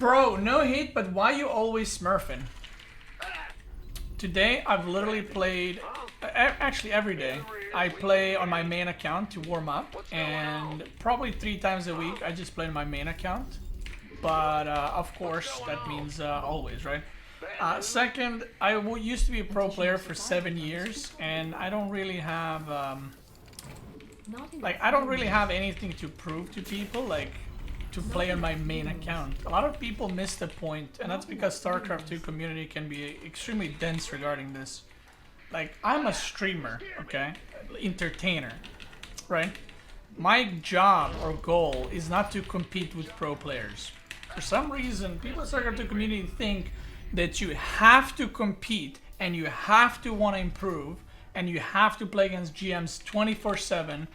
Bro, no hate, but why you always smurfing? Today, I've literally played, actually every day, I play on my main account to warm up, and probably 3 times a week I just play on my main account. But of course, that means always, right? Second, I used to be a pro player for 7 years, and I don't really have, I don't really have anything to prove to people, like, to play on my main account. A lot of people miss the point, and that's because StarCraft 2 community can be extremely dense regarding this. Like, I'm a streamer, okay? Entertainer, right? My job or goal is not to compete with pro players. For some reason, people in StarCraft 2 community think that you have to compete and you have to want to improve and you have to play against GMs 24/7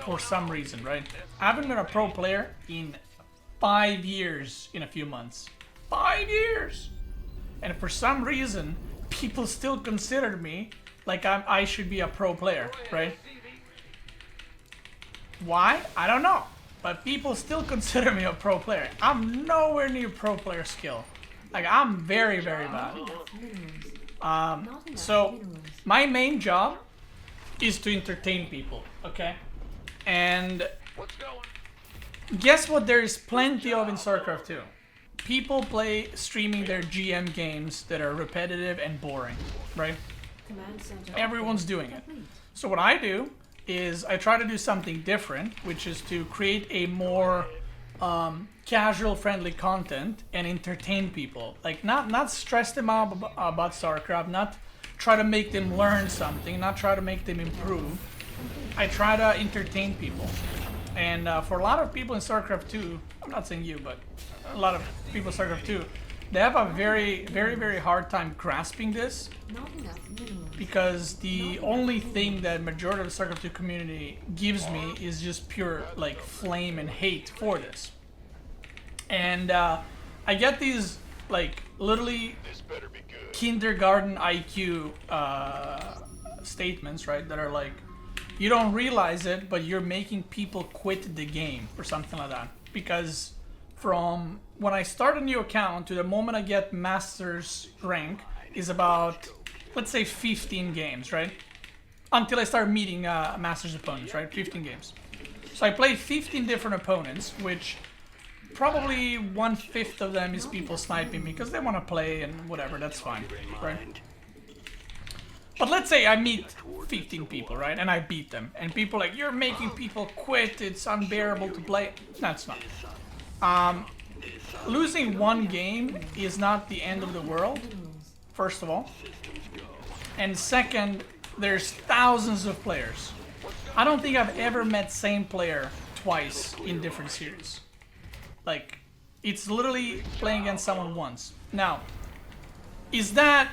for some reason, right? I haven't been a pro player in 5 years in a few months. 5 years! And for some reason, people still consider me like I should be a pro player, right? Why? I don't know. But people still consider me a pro player. I'm nowhere near pro player skill. Like, I'm very, very bad. So, my main job is to entertain people, okay? And guess what there is plenty of in StarCraft 2? People streaming their GM games that are repetitive and boring, right? Everyone's doing it. So what I do is I try to do something different, which is to create a more casual friendly content and entertain people. Like, not stress them out about StarCraft, not try to make them learn something, not try to make them improve. I try to entertain people. And for a lot of people in StarCraft 2, I'm not saying you, but a lot of people in StarCraft 2, they have a very, very, very hard time grasping this, because the only thing that majority of the StarCraft 2 community gives me is just pure, like, flame and hate for this. And I get these, like, literally kindergarten IQ statements, right, that are like, you don't realize it, but you're making people quit the game or something like that. Because from when I start a new account to the moment I get master's rank is about, let's say, 15 games, right? Until I start meeting master's opponents, right? 15 games. So I play 15 different opponents, which probably 1/5 of them is people sniping me because they want to play and whatever, that's fine, right? But let's say I meet 15 people, right? And I beat them. And people are like, you're making people quit, it's unbearable to play. No, it's not. Losing one game is not the end of the world, first of all. And second, there's thousands of players. I don't think I've ever met same player twice in different series. Like, it's literally playing against someone once. Now, is that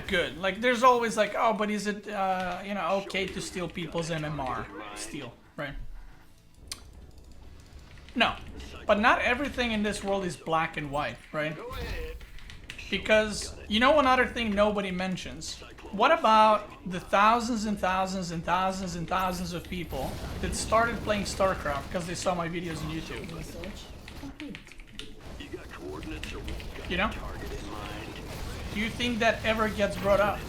good? Like, there's always like, oh, but is it, you know, okay to steal people's MMR? Steal, right? No, but not everything in this world is black and white, right? Because, you know, another thing nobody mentions. What about the thousands and thousands and thousands and thousands of people that started playing StarCraft because they saw my videos on YouTube? You know? Do you think that ever gets brought up?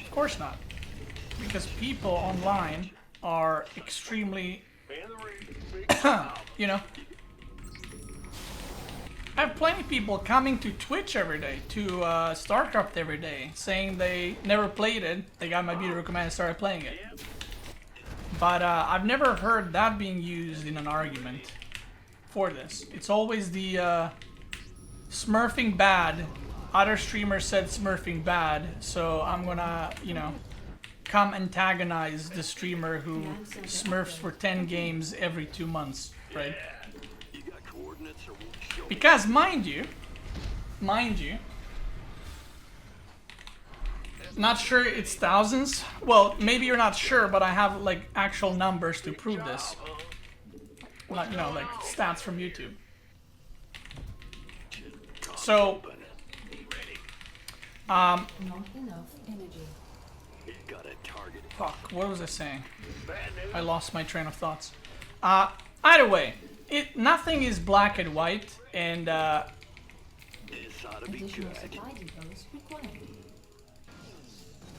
Of course not. Because people online are extremely, you know. I have plenty of people coming to Twitch every day, to StarCraft every day, saying they never played it, they got my video recommended and started playing it. But I've never heard that being used in an argument for this. It's always the smurfing bad. Other streamers said smurfing bad, so I'm gonna, you know, come antagonize the streamer who smurfs for 10 games every 2 months, right? Because, mind you, not sure it's thousands. Well, maybe you're not sure, but I have, like, actual numbers to prove this. Not, you know, like, stats from YouTube. So, fuck, what was I saying? I lost my train of thoughts. Either way, nothing is black and white, And Additional supply depots required.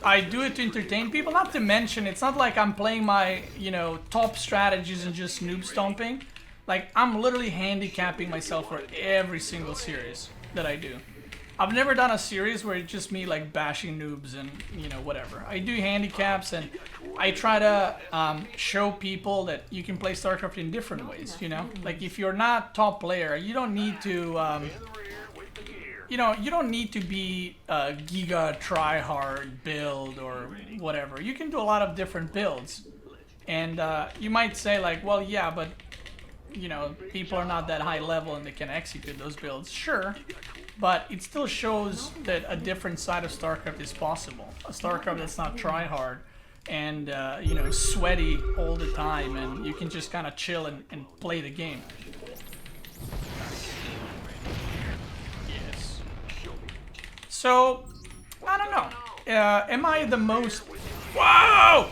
I do it to entertain people. Not to mention, it's not like I'm playing my, you know, top strategies and just noob stomping. Like, I'm literally handicapping myself for every single series that I do. I've never done a series where it's just me like bashing noobs and, you know, whatever. I do handicaps and I try to show people that you can play StarCraft in different ways, you know? Like, if you're not top player, you don't need to, you know, you don't need to be a giga try-hard build or whatever. You can do a lot of different builds. And you might say like, well, yeah, but, you know, people are not that high level and they can execute those builds. Sure. But it still shows that a different side of StarCraft is possible. A StarCraft that's not try-hard and, you know, sweaty all the time, and you can just kind of chill and play the game. Yes. So, I don't know. Am I the most... Whoa!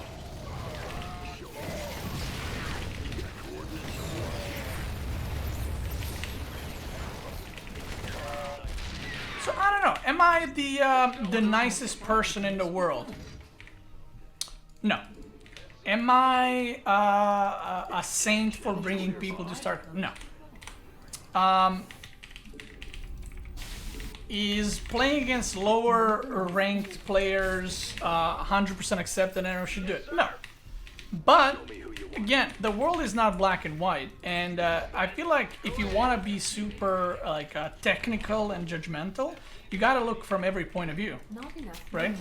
So I don't know. Am I the nicest person in the world? No. Am I a saint for bringing people to start? No. Is playing against lower ranked players 100% accepted and everyone should do it? No. But again, the world is not black and white, and I feel like if you want to be super like technical and judgmental, you got to look from every point of view, right?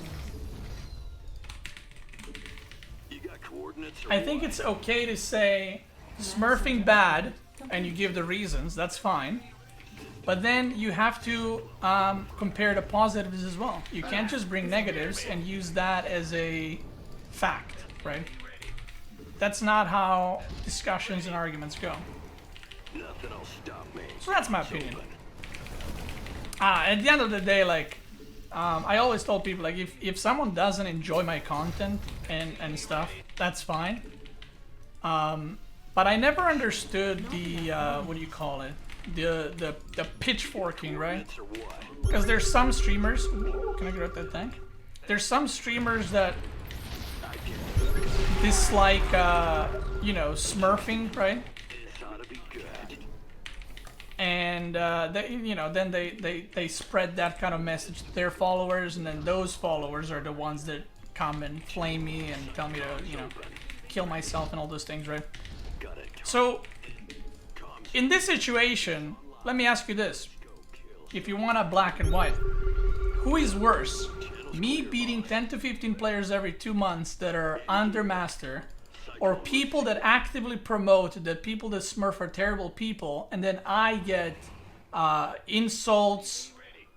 I think it's okay to say smurfing bad, and you give the reasons. That's fine, but then you have to compare the positives as well. You can't just bring negatives and use that as a fact, right? That's not how discussions and arguments go. So that's my opinion. At the end of the day, like, I always told people, like, if someone doesn't enjoy my content and stuff, that's fine. But I never understood the, what do you call it? The pitchforking, right? Because there's some streamers... Ooh, can I grab that thing? There's some streamers that dislike, you know, smurfing, right? And they, you know, then they spread that kind of message to their followers, and then those followers are the ones that come and flame me and tell me to, you know, kill myself and all those things, right? So, in this situation, let me ask you this. If you want a black and white, who is worse? Me beating 10 to 15 players every 2 months that are under master, or people that actively promote that people that smurf are terrible people, and then I get insults,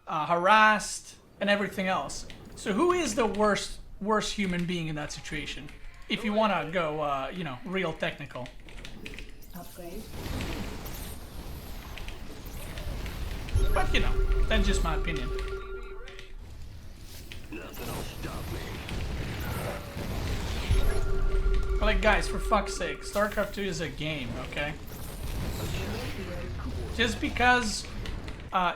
harassed, and everything else. So who is the worst human being in that situation? If you want to go, you know, real technical. Upgrade. But you know, that's just my opinion. Like, guys, for fuck's sake, StarCraft 2 is a game, okay? Just because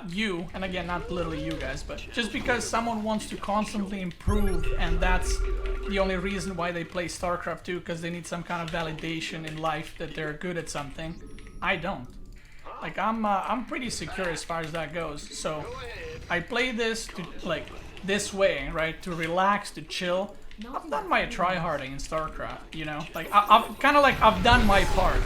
you, and again, not literally you guys, but just because someone wants to constantly improve and that's the only reason why they play StarCraft 2, because they need some kind of validation in life that they're good at something, I don't. Like, I'm pretty secure as far as that goes, so I play this to, like, this way, right? To relax, to chill. I've done my tryharding in StarCraft, you know? Like, I've kind of like, I've done my part.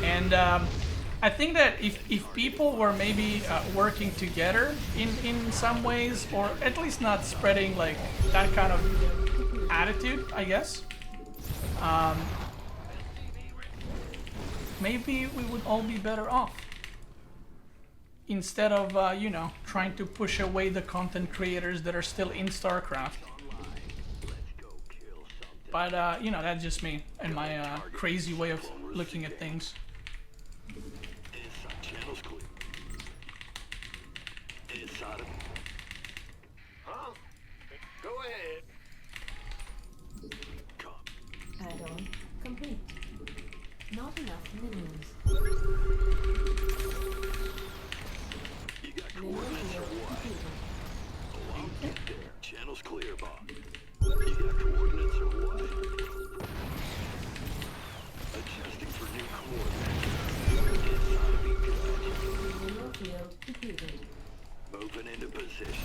And I think that if people were maybe working together in some ways, or at least not spreading like that kind of attitude, I guess, maybe we would all be better off. Instead of, you know, trying to push away the content creators that are still in StarCraft. But, you know, that's just me and my crazy way of looking at things. Go ahead. Add-on complete. Not enough minerals. Field completed. Moving into position.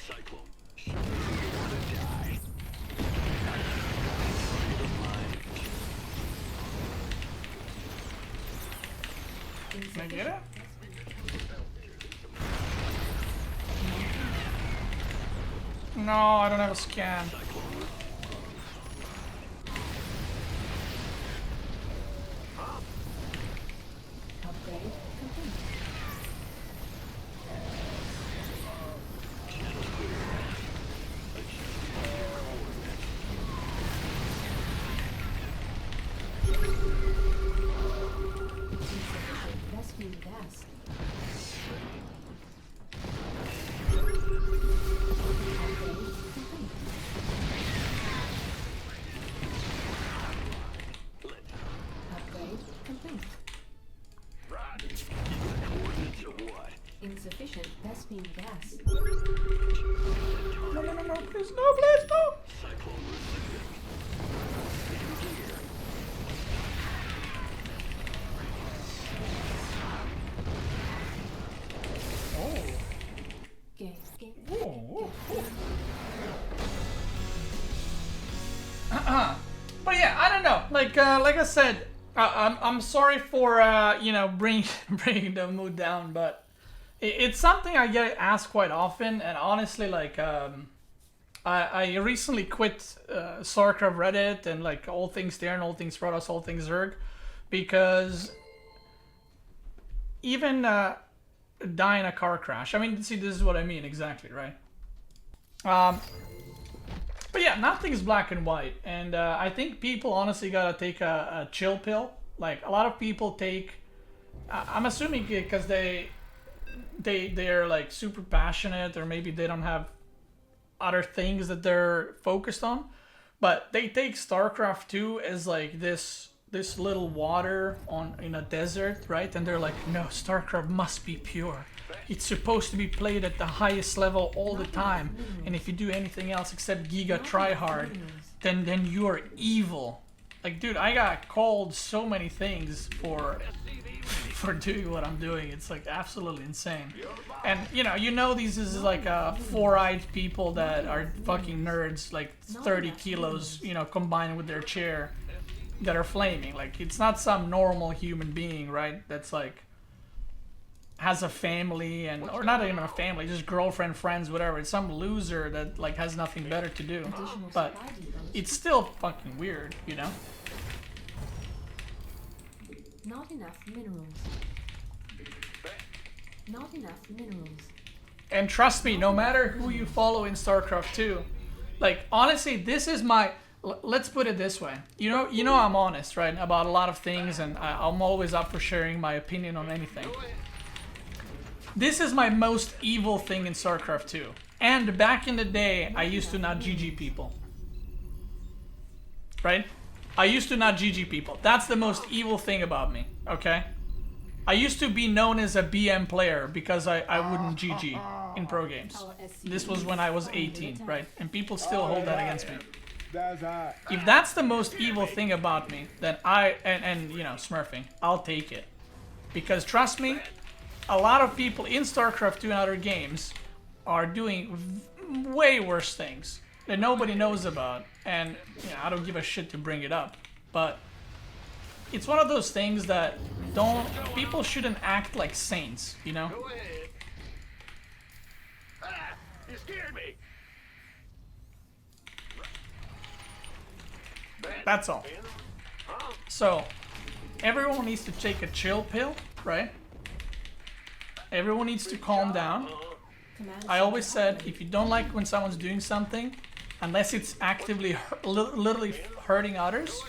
Cyclone. Show me you want to die. Can I get it? No, I don't have a scan. Upgrade complete. Insufficient rescue gas. Upgrade complete. Coordinates of what? Insufficient Vespine gas. No, please, no, please, no! Cyclone recipient. In gear. Oh. Game. Oh. But yeah, I don't know. Like I said, I'm sorry for you know bringing the mood down, but it's something I get asked quite often, and honestly, like I recently quit StarCraft Reddit and like all things Terran, all things Protoss, all things Zerg, because even die in a car crash. I mean, see, this is what I mean exactly, right? But yeah, nothing's black and white, and I think people honestly gotta take a chill pill. Like a lot of people take, I'm assuming because they're like super passionate, or maybe they don't have other things that they're focused on, but they take StarCraft 2 as like this little water in a desert, right? And they're like, no, StarCraft must be pure. It's supposed to be played at the highest level all the time, and if you do anything else except Giga tryhard, then you are evil. Like, dude, I got called so many things for doing what I'm doing. It's like absolutely insane. And you know these is like four-eyed people that are fucking nerds, like 30 kilos, combined with their chair, that are flaming. Like, it's not some normal human being, right? That's like has a family, or not even a family, just girlfriend, friends, whatever. It's some loser that like has nothing better to do. But it's still fucking weird, you know? Not enough minerals. Not enough minerals. And trust me, no matter who you follow in StarCraft 2, like honestly, this is my. Let's put it this way. You know, I'm honest, right, about a lot of things, and I'm always up for sharing my opinion on anything. This is my most evil thing in StarCraft 2. And back in the day, I used to not GG people. Right? I used to not GG people. That's the most evil thing about me, okay? I used to be known as a BM player because I wouldn't GG in pro games. This was when I was 18, right? And people still hold that against me. If that's the most evil thing about me, then and smurfing, I'll take it. Because trust me, a lot of people in StarCraft 2 and other games are doing way worse things that nobody knows about, and I don't give a shit to bring it up, but it's one of those things that people shouldn't act like saints, you know? Go ahead. Ah, you scared me. That's all. So, everyone needs to take a chill pill, right? Everyone needs to calm down. I always said, if you don't like when someone's doing something, unless it's actively literally hurting others,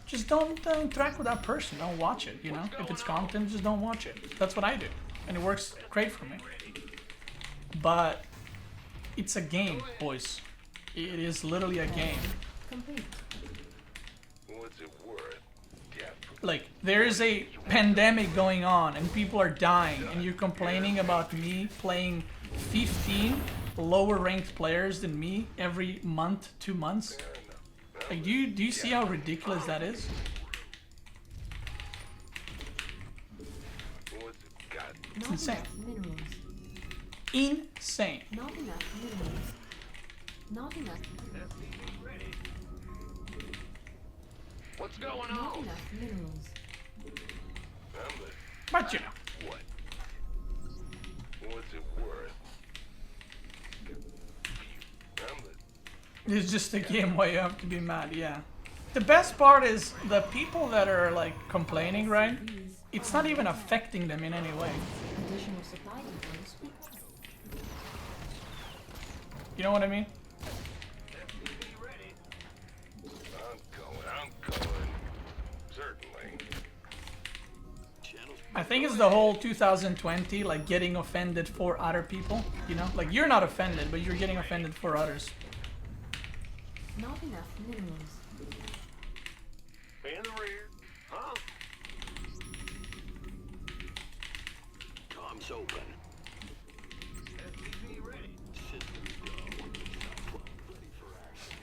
just don't interact with that person. Don't watch it, you know? If it's content, just don't watch it. That's what I do. And it works great for me. But it's a game, boys. It is literally a game. Complete. What's it worth? Yeah. Like, there is a pandemic going on and people are dying, and you're complaining about me playing 15 lower ranked players than me every month, 2 months? Like, do you see how ridiculous that is? It's Not insane. enough minerals. Insane. Not enough minerals. Not enough. What's going Not on? enough minerals. I'm the But you know. what? What's it worth? I'm the It's just a game where you have to be mad, yeah. The best part is the people that are like complaining, right? It's not even affecting them in any way. Additional supply depots. You know what I mean? I'm going. Certainly. I think it's the whole 2020, like getting offended for other people, you know? Like you're not offended, but you're getting offended for others. Not enough minerals. In the rear. Huh? Comms open. FPV ready. Systems go. Ready for action.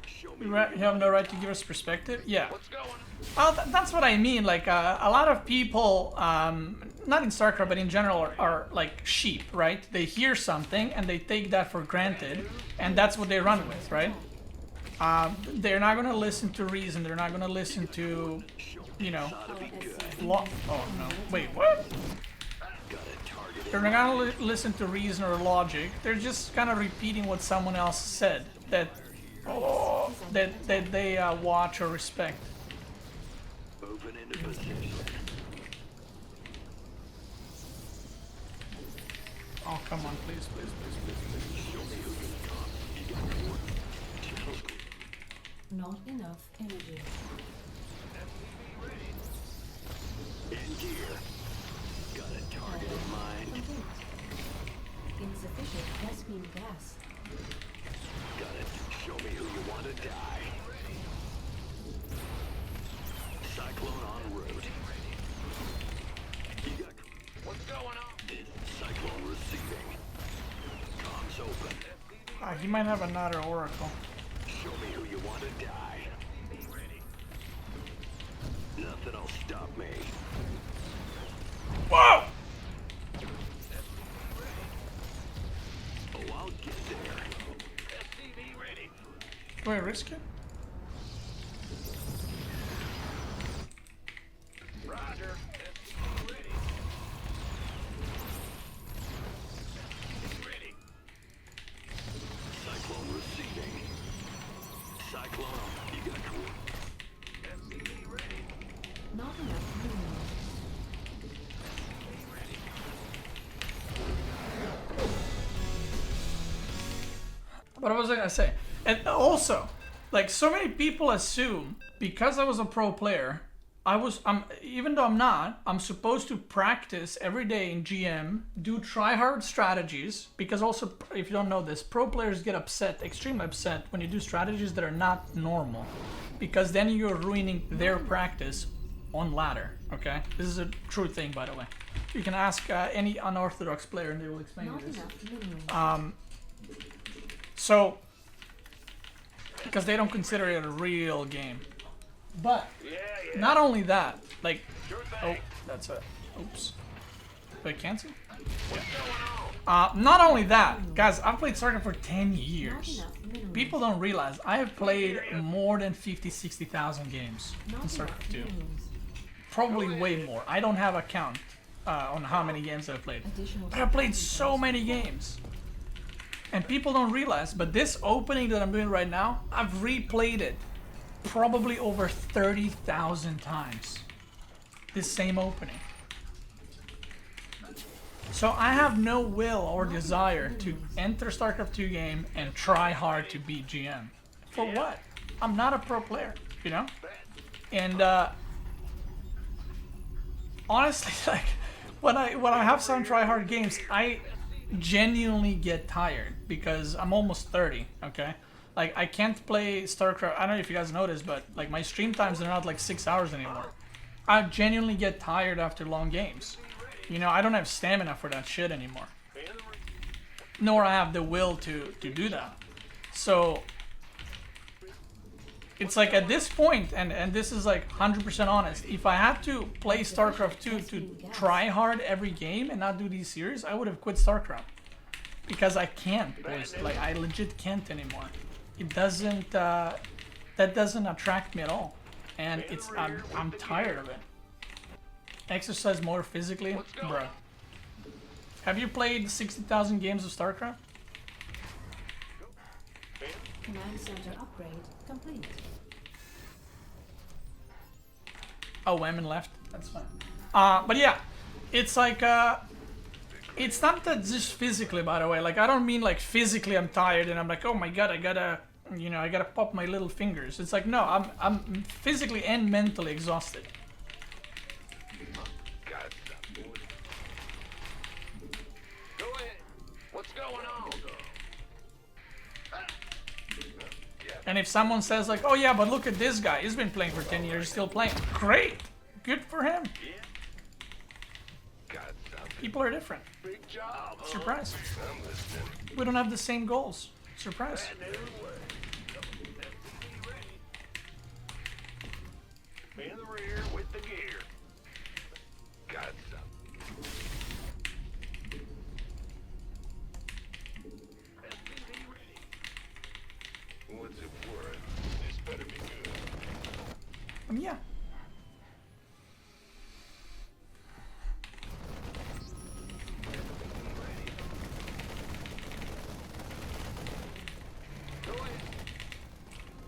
Show me You have no right to give us perspective? Yeah. what's going on. Well, that's what I mean. Like a lot of people, not in StarCraft, but in general, are like sheep, right? They hear something and they take that for granted, and that's what they run with, right? They're not gonna listen to reason. They're not gonna listen to, you know, oh no, wait, what? They're not gonna listen to reason or logic. They're just kind of repeating what someone else said that they watch or respect. Moving into position. Oh, come on, please, please, please, please, please. Show me who you got. You got one. Channels clear. Not enough energy. In gear. Got a target in mind. Complete. Insufficient Vespine gas. Got it. Show me who you want to die. Cyclone en route. You got what's going on? Cyclone receiving. Comms open. He might have another oracle. Show me who you want to die. Nothing'll stop me. Whoa! Oh, I'll get there. SCV ready. Do I risk it? Roger. SCV ready. Ready. Cyclone receiving. Cyclone, you got cool. SCV ready. Not enough minerals. What was I gonna say? And also, like so many people assume because I was a pro player, even though I'm not, I'm supposed to practice every day in GM, do try-hard strategies, because also, if you don't know this, pro players get upset, extremely upset, when you do strategies that are not normal, because then you're ruining their practice on ladder, okay? This is a true thing, by the way. You can ask any unorthodox player and they will explain Not you this. enough minerals. So, because they don't consider it a real game. But, not only that, like, oh, that's a, oops. Wait, cancel? Not only that, guys, I've played StarCraft for 10 Not years. enough minerals. People don't realize I have played more than 50, 60,000 games in Not enough StarCraft 2. minerals. Probably way more. I don't have a count on how many games I've played. Additional But I've played supply so depots. many games. And people don't realize, but this opening that I'm doing right now, I've replayed it probably over 30,000 times. This same opening. So I have no will or desire to enter StarCraft 2 game and try hard to beat GM. For what? I'm not a pro player, you know? And honestly, like when I have some try hard games, I genuinely get tired because I'm almost 30, okay? Like I can't play StarCraft. I don't know if you guys noticed, but like my stream times are not like 6 hours anymore. I genuinely get tired after long games. You know, I don't have stamina for that shit anymore. Nor I have the will to do that. So It's like at this point, and this is like 100% honest, if I had to play StarCraft 2 to try hard every game and not do these series, I would have quit StarCraft. Because I can't, boys. Like, I legit can't anymore. It doesn't, that doesn't attract me at all. And it's, I'm tired of it. Exercise more physically? Bruh. Have you played 60,000 games of StarCraft? Command center upgrade complete. Oh, Women left. That's fine. But yeah, it's like, it's not that just physically, by the way. Like, I don't mean like physically I'm tired and I'm like, oh my god, I gotta, you know, I gotta pop my little fingers. It's like, no, I'm physically and mentally exhausted. Go ahead. What's going on? And if someone says like, oh yeah, but look at this guy, he's been playing for 10 years, still playing. Great! Good for him. Got something. People are different. Big job. Huh? Surprise. I'm listening. We don't have the same goals. Surprise. Bad news. In the rear with the gear. Got something. SCV ready. What's it worth? This better be good. Yeah. Go ahead.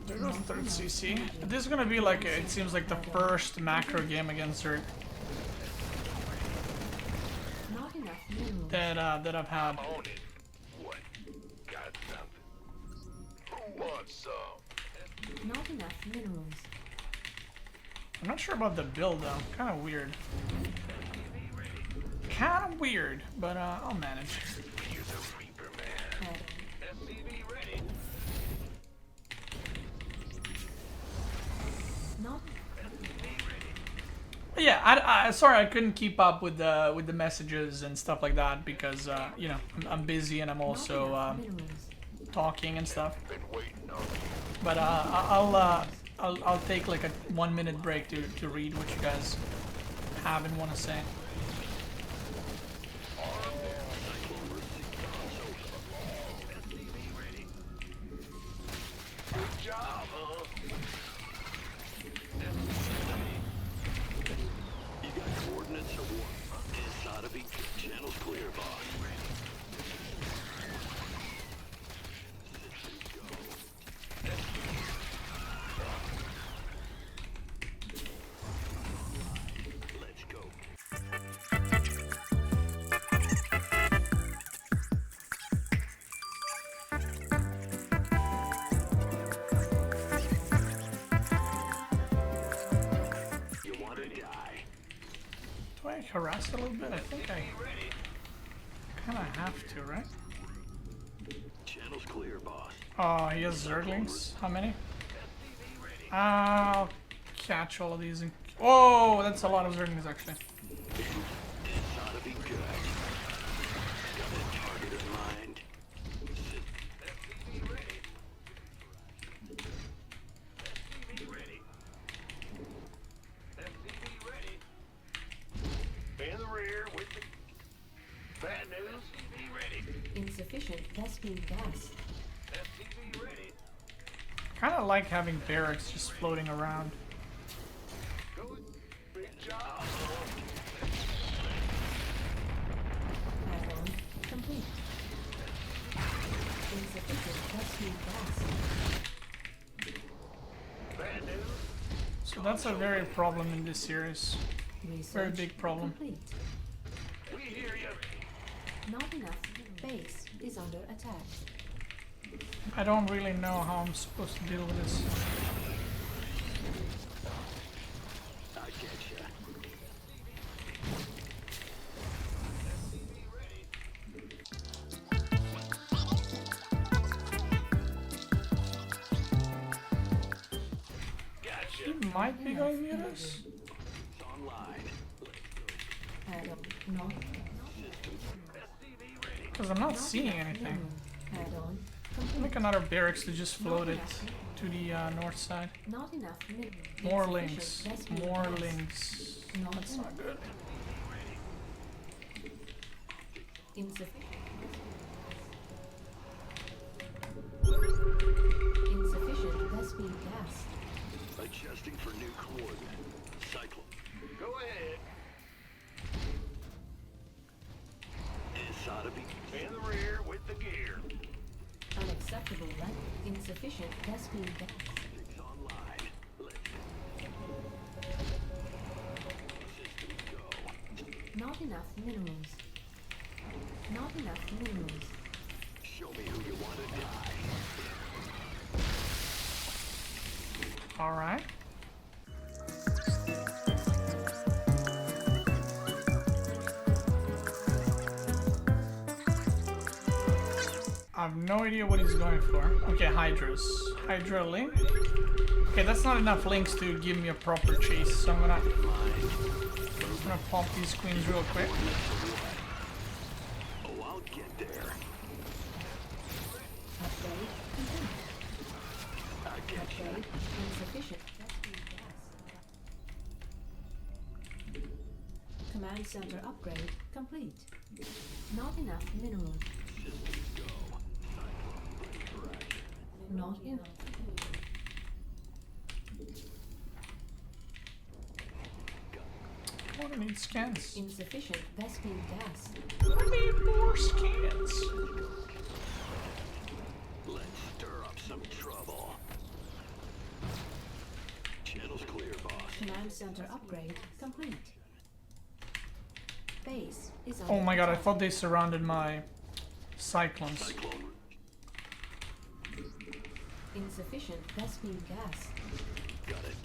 There goes third CC. This is gonna be like, it seems like the first macro game against Zerg Not enough minerals. that I've had. On it. What? Got something. Who wants some? Not enough minerals. I'm not sure about the build though. Kind of weird. Kind of weird, but I'll manage. You're the Reaper Man. Add SCV ready. not But yeah, I sorry I couldn't keep up with the messages and stuff like that because you know I'm busy and I'm also minerals. talking and stuff. Been waiting on you. But I'll take like a 1 minute break to read what you guys have and want to say. Good job, huh? You got coordinates or what? This ought to be good. Channel's clear, boss. Let's go. You want to die? Do I harass a little bit? I think I kind of have to, right? Channel's clear, boss. Oh, he has Zerglings. How many? I'll catch all of these. And... Whoa, that's a lot of Zerglings actually. This ought to be good. Got a target in mind. SCV ready. SCV ready. SCV ready. In the rear with the bad news. SCV ready. Insufficient Vespene gas. SCV ready. Kind of like having barracks just floating around. Good. Big job. Add-on complete. Insufficient Vespene gas. Bad news. So that's a very problem in this series. Research big problem. complete. We hear you. Not enough base is under attack. I don't really know how I'm supposed to deal with this. I get ya. He Gotcha. might be going near us. It's online. Add-on. Not SCV ready. Because I'm not seeing anything. Add-on I'll complete. make another barracks to just float it to the north side. Not enough minerals. More links. More links. Not That's not good. Insufficient Vespine gas. Adjusting for new coordinate. Cyclone. Go ahead. Inside of in the rear with the gear. Unacceptable level. Insufficient Vespine gas. It's online. Let's systems go. Not enough minerals. Not enough minerals. Show me who you want to die. All right. I have no idea what he's going for. Okay, Hydras. Hydra link. Okay, that's not enough links to give me a proper chase, so I'm gonna pop these queens real quick. Oh, I'll get there. Upgrade complete. I get you. Upgrade insufficient Vespine gas. Command center upgrade complete. Not enough minerals. Systems go. Cyclone ready for action. Not enough. I wanna need scans. Insufficient Vespine gas. I need more scans. Let's stir up some trouble. Channel's clear, boss. Command center upgrade complete. Base is under Oh my god, I attack. thought they surrounded my Cyclones. Cyclone. Insufficient Vespine gas. Got it.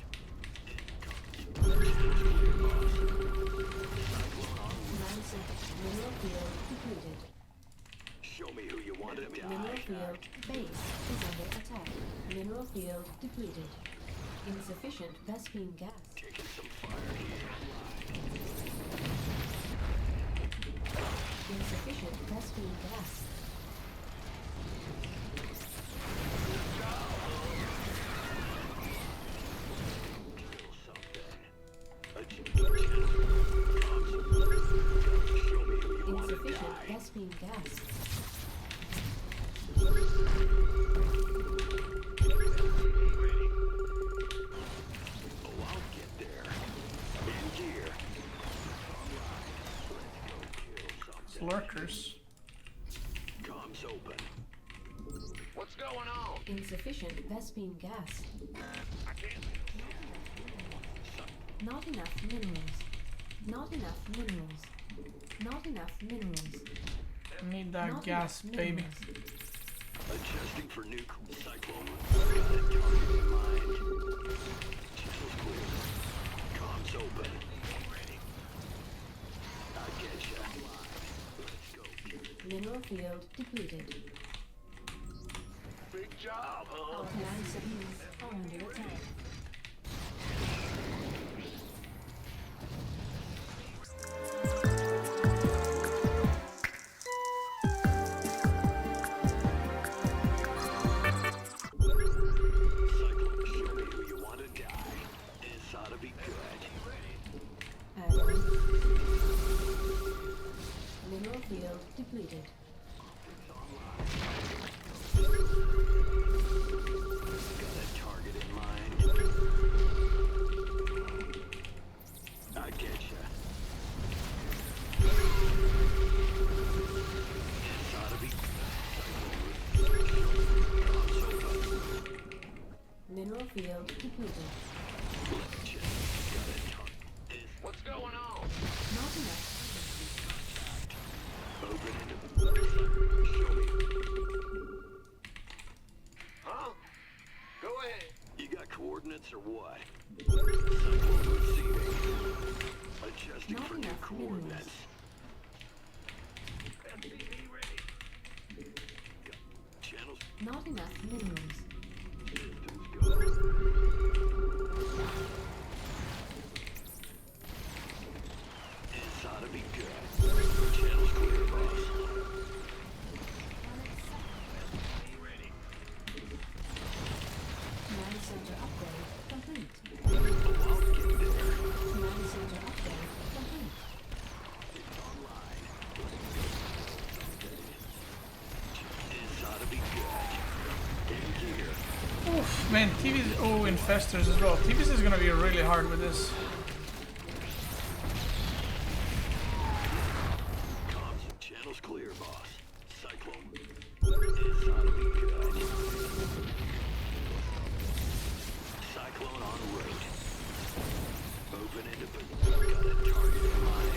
Command center mineral field depleted. Show me who you want to Mineral die. field base is under attack. Mineral field depleted. Insufficient Vespine gas. Taking some fire here. Insufficient Vespine gas. Kill something. Show me who you want to Insufficient die. Vespine gas. Oh, I'll get there. In gear. Let's go kill It's something. lurkers. Comms open. What's going on? Insufficient Vespine gas. I can't. Not enough minerals. Not enough minerals. Not enough minerals. I need that Not gas, enough baby. minerals. Adjusting for new Cyclone. Got a target in mind. Channel's clear. Comms open. Ready. I get ya. Let's go. Mineral field depleted. Big job, huh? Our command centers are under attack. Cyclone, show me who you want to die. This ought to be good. Add-on. Mineral field depleted. Got a target in mind. Man, TV's infestors as well. TV's is gonna be really hard with this. Comms channels clear, boss. Cyclone is on good. Cyclone en route. Open into got a target in mind.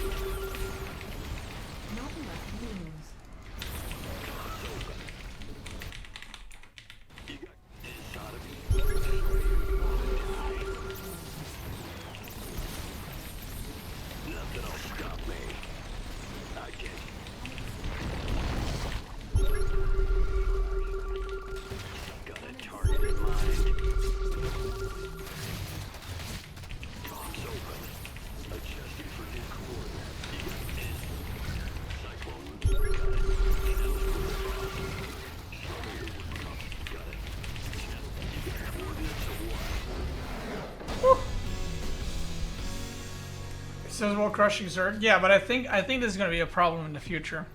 Not enough news. Comms open. You got this out of me. Nothing will stop me. I can. Got a target in mind. Comms open. Adjusting for new coordinates. Cyclone. Got it. Got it. You got coordinates of what? It says while crushing Zerg. Yeah, but I think this is gonna be a problem in the future.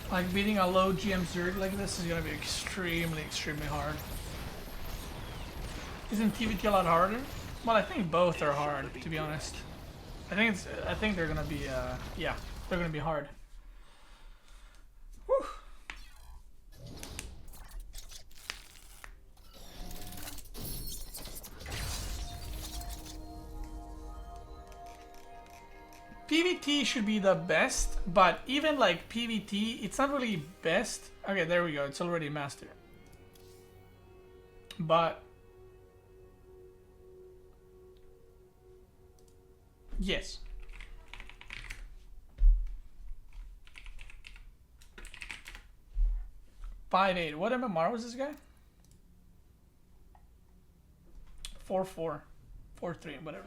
Like beating a low GM Zerg like this is gonna be extremely hard. Isn't TVT a lot harder? Well, I think both are hard, to be honest. I think they're gonna be yeah, they're gonna be hard. Whew. PVT should be the best, but even like PVT, it's not really best. Okay, there we go. It's already mastered. But yes. $5.8. What MMR was this guy? 4.4. 4.3, whatever.